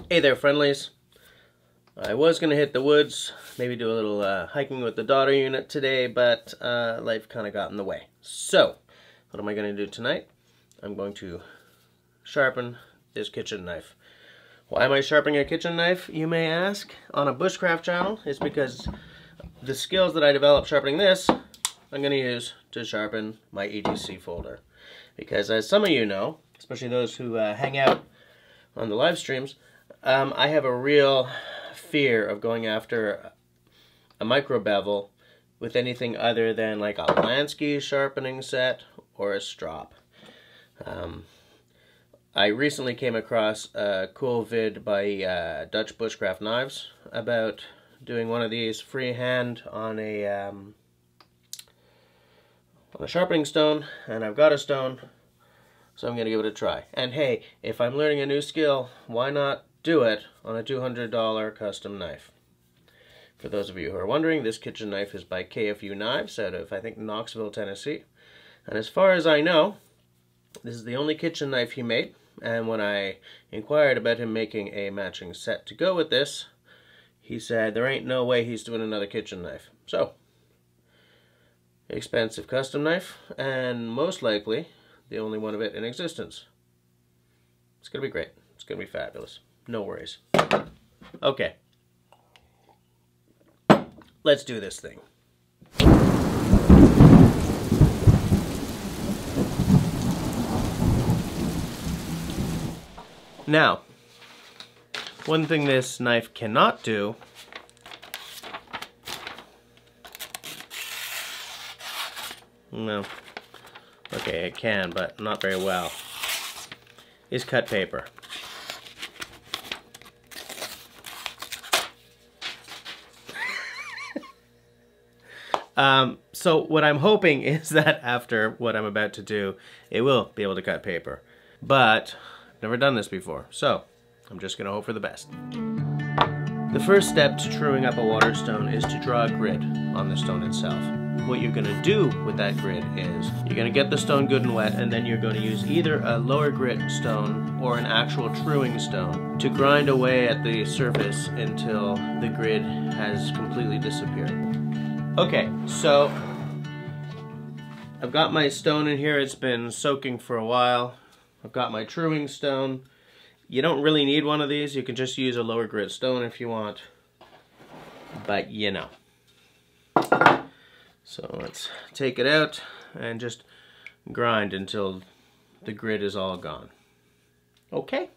Hey there, friendlies. I was going to hit the woods, maybe do a little hiking with the daughter unit today, but life kind of got in the way. So, what am I going to do tonight? I'm going to sharpen this kitchen knife. Why am I sharpening a kitchen knife, you may ask? On a bushcraft channel, it's because the skills that I developed sharpening this, I'm going to use to sharpen my EDC folder. Because as some of you know, especially those who hang out on the live streams, I have a real fear of going after a micro bevel with anything other than like a Lansky sharpening set or a strop. I recently came across a cool vid by Dutch Bushcraft Knives about doing one of these freehand on a sharpening stone, and I've got a stone, so I'm going to give it a try. And hey, if I'm learning a new skill, why not do it on a $200 custom knife? For those of you who are wondering, this kitchen knife is by KFU Knives out of, I think, Knoxville, Tennessee. And as far as I know, this is the only kitchen knife he made. And when I inquired about him making a matching set to go with this, he said there ain't no way he's doing another kitchen knife. So, expensive custom knife, and most likely the only one of it in existence. It's going to be great. It's going to be fabulous. No worries. Okay. Let's do this thing. Now, one thing this knife cannot do no. Okay, it can, but not very well, is cut paper. So what I'm hoping is that after what I'm about to do, it will be able to cut paper. But I've never done this before, so I'm just going to hope for the best. The first step to truing up a Waterstone is to draw a grid on the stone itself. What you're going to do with that grid is you're going to get the stone good and wet, and then you're going to use either a lower grit stone or an actual truing stone to grind away at the surface until the grid has completely disappeared. Okay, so I've got my stone in here. It's been soaking for a while. I've got my truing stone. You don't really need one of these. You can just use a lower grit stone if you want, but you know. So let's take it out and just grind until the grid is all gone. Okay?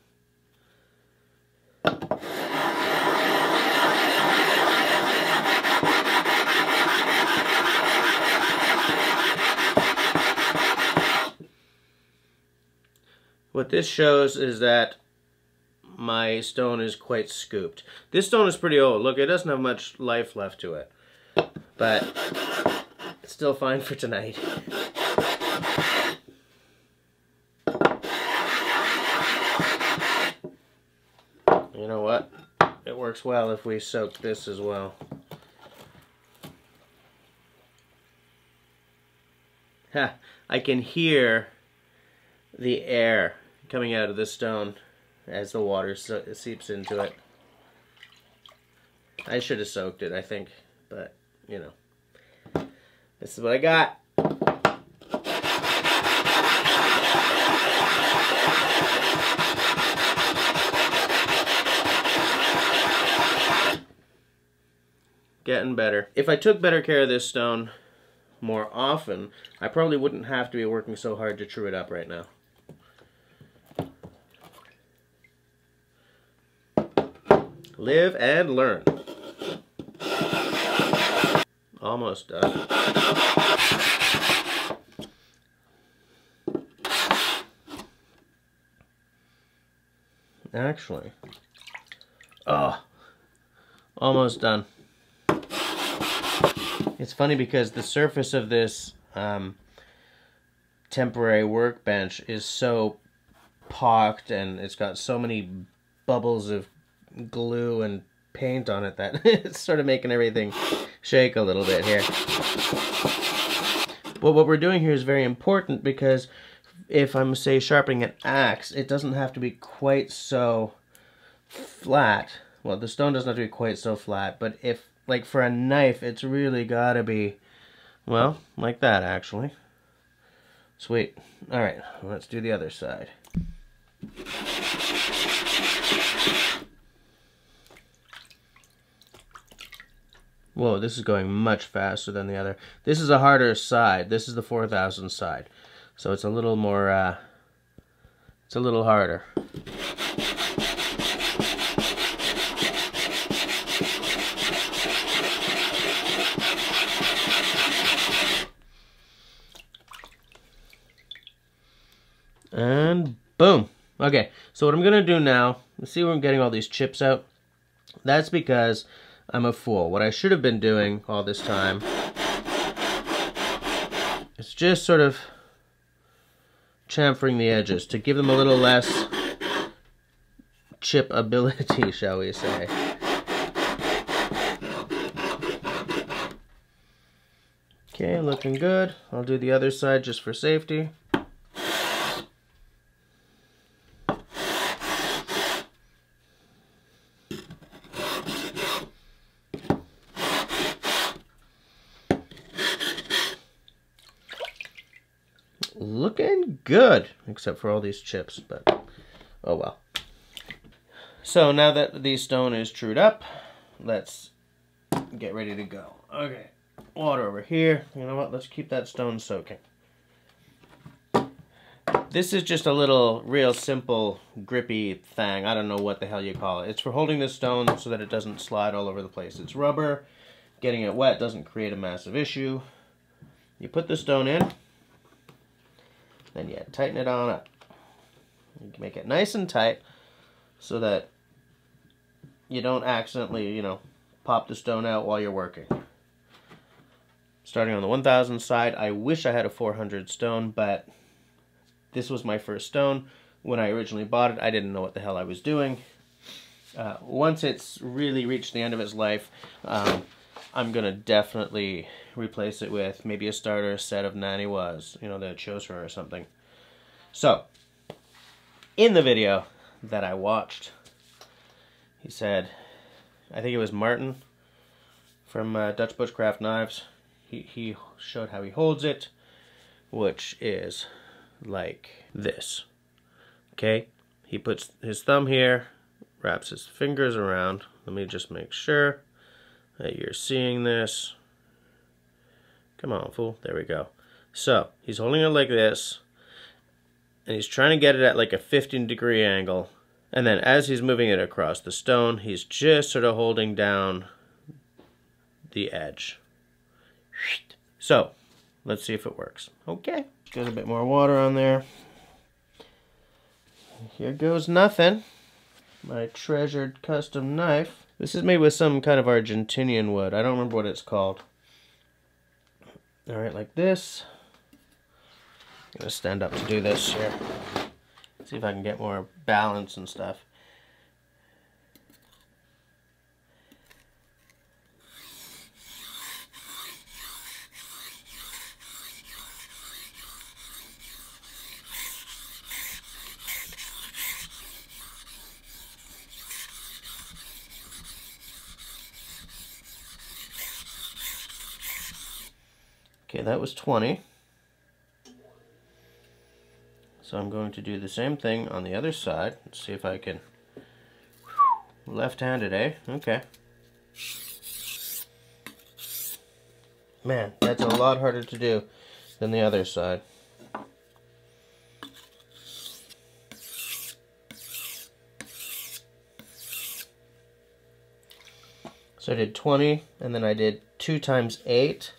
What this shows is that my stone is quite scooped. This stone is pretty old. Look, it doesn't have much life left to it, but it's still fine for tonight. You know what? It works well if we soak this as well. Ha! I can hear the air coming out of the stone as the water seeps into it. I should have soaked it, I think, but you know. This is what I got. Getting better. If I took better care of this stone more often, I probably wouldn't have to be working so hard to true it up right now. Live and learn. Almost done. Actually, almost done. It's funny because the surface of this temporary workbench is so pocked, and it's got so many bubbles of glue and paint on it that it's sort of making everything shake a little bit here. But what we're doing here is very important, because if I'm, say, sharpening an axe, it doesn't have to be quite so flat, well, the stone doesn't have to be quite so flat, but if, like for a knife, it's really gotta be, well, like that actually. Sweet. Alright, let's do the other side. Whoa, this is going much faster than the other. This is a harder side. This is the 4000 side. So it's a little more, it's a little harder. And boom. Okay, so what I'm gonna do now, let's see where I'm getting all these chips out. That's because I'm a fool. What I should have been doing all this time is just sort of chamfering the edges to give them a little less chip ability, shall we say. Okay, looking good. I'll do the other side just for safety. Looking good, except for all these chips, but oh well. So now that the stone is trued up, let's get ready to go. Okay, water over here. You know what, let's keep that stone soaking. This is just a little real simple grippy thing. I don't know what the hell you call it. It's for holding the stone so that it doesn't slide all over the place. It's rubber. Getting it wet doesn't create a massive issue. You put the stone in, then you tighten it on up. You can make it nice and tight so that you don't accidentally, you know, pop the stone out while you're working. Starting on the 1000 side, I wish I had a 400 stone, but this was my first stone. When I originally bought it, I didn't know what the hell I was doing. Once it's really reached the end of its life, I'm gonna definitely replace it with maybe a starter set of Naniwas, you know, the Chosra or something. So, in the video that I watched, he said, I think it was Martin from Dutch Bushcraft Knives, he showed how he holds it, which is like this. Okay, he puts his thumb here, wraps his fingers around. Let me just make sure that you're seeing this. Come on, fool. There we go. So, he's holding it like this, and he's trying to get it at like a 15-degree angle. And then as he's moving it across the stone, he's just sort of holding down the edge. So, let's see if it works. Okay. Get a bit more water on there. Here goes nothing. My treasured custom knife. This is made with some kind of Argentinian wood. I don't remember what it's called. Alright, like this. I'm going to stand up to do this here. See if I can get more balance and stuff. Okay, that was 20. So I'm going to do the same thing on the other side. Let's see if I can. Left-handed, eh? Okay. Man, that's a lot harder to do than the other side. So I did 20, and then I did 2 times 8.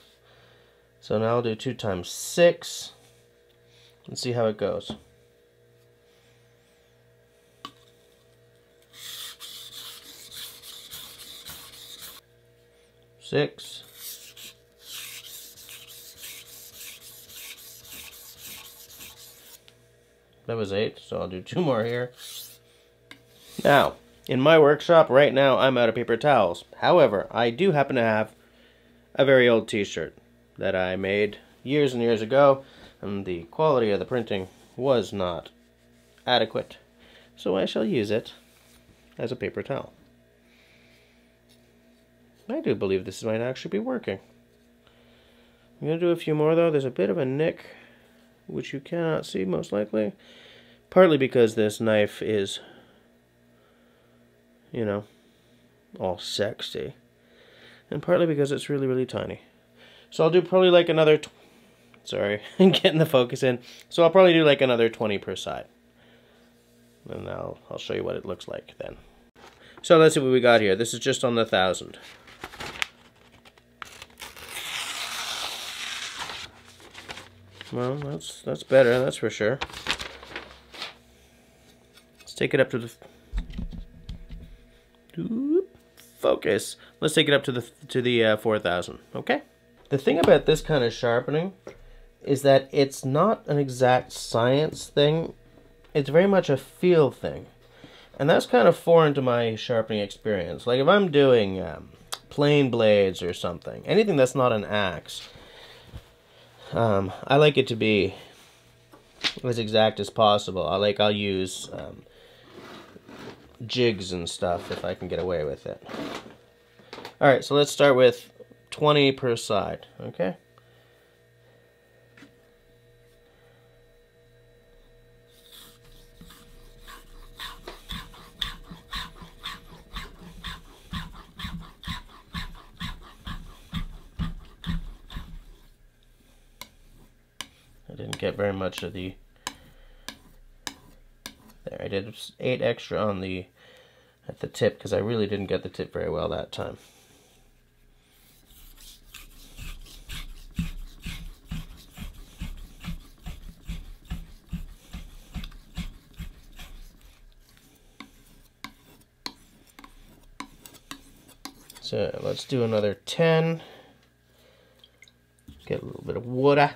So now I'll do 2 times 6 and see how it goes. Six. That was 8, so I'll do 2 more here. Now, in my workshop right now, I'm out of paper towels. However, I do happen to have a very old t-shirt that I made years and years ago, and the quality of the printing was not adequate, so I shall use it. as a paper towel. I do believe this might actually be working. I'm going to do a few more though. There's a bit of a nick, which you cannot see most likely. Partly because this knife is, you know, all sexy. And partly because it's really, really tiny. So I'll do probably like another, sorry, getting the focus in. So I'll probably do like another 20 per side. And I'll show you what it looks like then. So let's see what we got here. This is just on the 1,000. Well, that's better, that's for sure. Let's take it up to the focus. Let's take it up to the 4,000. Okay. The thing about this kind of sharpening is that it's not an exact science thing. It's very much a feel thing, and that's kind of foreign to my sharpening experience. Like if I'm doing plain blades or something, anything that's not an axe. I like it to be as exact as possible. I'll use jigs and stuff if I can get away with it. Alright, so let's start with 20 per side, okay? Didn't get very much of the, there, I did 8 extra on at the tip because I really didn't get the tip very well that time. So let's do another 10, get a little bit of water.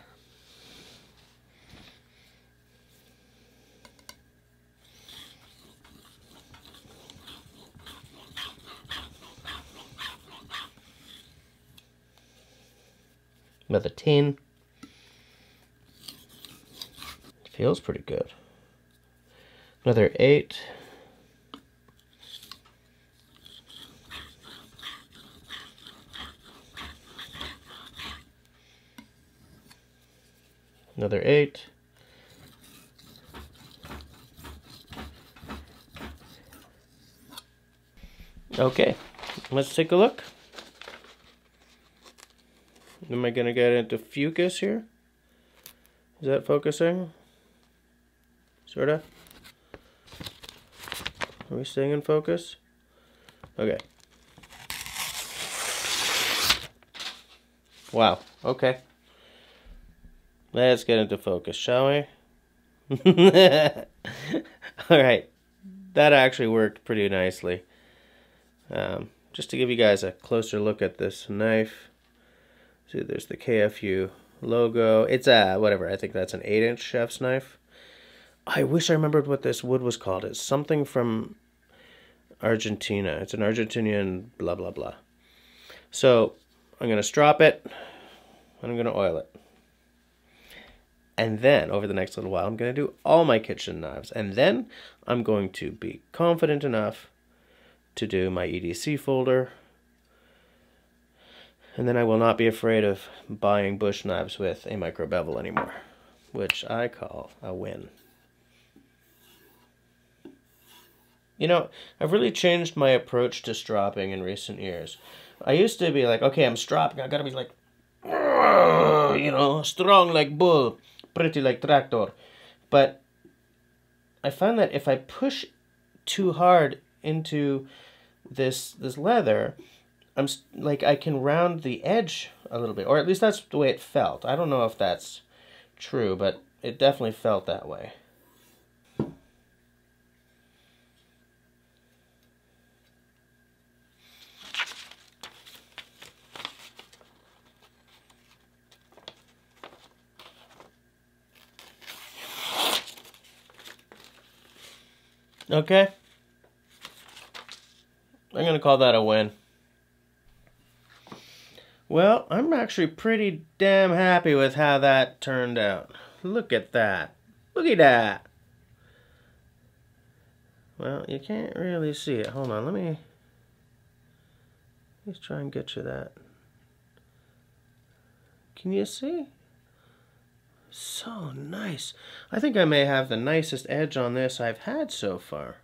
Another 10. Feels pretty good. Another 8. Another 8. Okay, let's take a look. Am I going to get into focus here? Is that focusing? Sort of? Are we staying in focus? Okay. Wow, okay. Let's get into focus, shall we? Alright, that actually worked pretty nicely. Just to give you guys a closer look at this knife. See, there's the KFU logo. It's a, whatever, I think that's an 8-inch chef's knife. I wish I remembered what this wood was called. It's something from Argentina. It's an Argentinian blah, blah, blah. So, I'm going to strop it, and I'm going to oil it. And then, over the next little while, I'm going to do all my kitchen knives. And then, I'm going to be confident enough to do my EDC folder. And then I will not be afraid of buying bush knives with a micro bevel anymore, which I call a win. You know, I've really changed my approach to stropping in recent years. I used to be like, okay, I'm stropping, I gotta be like, you know, strong like bull, pretty like tractor. But I find that if I push too hard into this leather, I'm like, I can round the edge a little bit, or at least that's the way it felt. I don't know if that's true, but it definitely felt that way. Okay. I'm going to call that a win. Well, I'm actually pretty damn happy with how that turned out. Look at that. Look at that. Well, you can't really see it. Hold on, let me just try and get you that. Can you see? So nice. I think I may have the nicest edge on this I've had so far.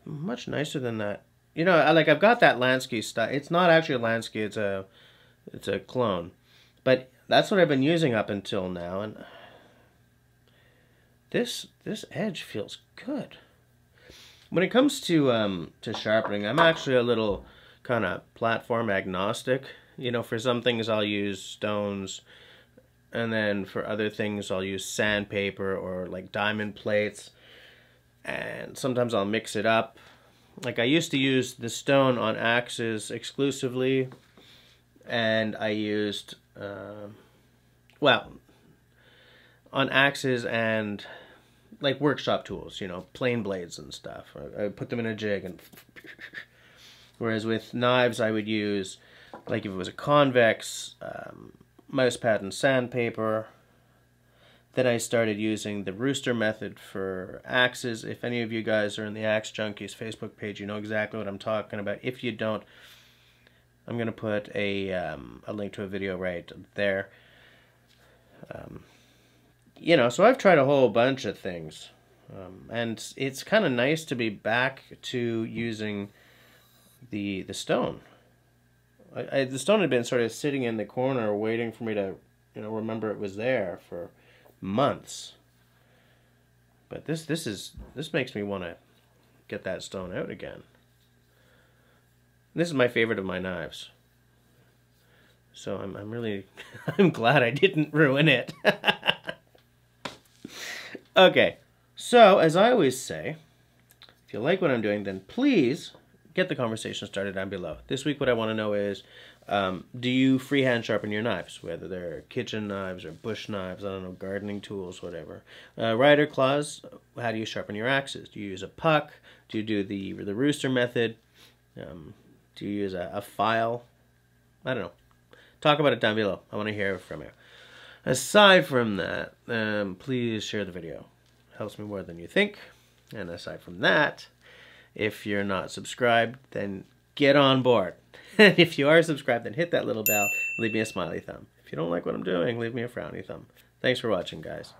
Much nicer than that. You know, I've got that Lansky style. It's not actually a Lansky, it's a clone. But that's what I've been using up until now, and this edge feels good. When it comes to sharpening, I'm actually a little kind of platform agnostic. You know, for some things I'll use stones, and then for other things I'll use sandpaper or like diamond plates, and sometimes I'll mix it up. Like I used to use the stone on axes exclusively, and I used, well, on axes and like workshop tools, you know, plane blades and stuff. I put them in a jig and whereas with knives I would use, like if it was a convex, mouse pad and sandpaper. Then I started using the rooster method for axes. If any of you guys are in the Axe Junkies Facebook page, you know exactly what I'm talking about. If you don't, I'm going to put a link to a video right there. You know, so I've tried a whole bunch of things. And it's kind of nice to be back to using the stone. The stone had been sort of sitting in the corner waiting for me to, you know, remember it was there for months. But this makes me want to get that stone out again. This is my favorite of my knives. So I'm really I'm glad I didn't ruin it. Okay. So, as I always say, if you like what I'm doing, then please get the conversation started down below. This week what I want to know is, do you freehand sharpen your knives? Whether they're kitchen knives or bush knives, I don't know, gardening tools, whatever. Rider claws, how do you sharpen your axes? Do you use a puck? Do you do the rooster method? Do you use a file? I don't know. Talk about it down below. I want to hear from you. Aside from that, please share the video. Helps me more than you think. And aside from that, if you're not subscribed, then get on board. And if you are subscribed, then hit that little bell. Leave me a smiley thumb. If you don't like what I'm doing, leave me a frowny thumb. Thanks for watching, guys.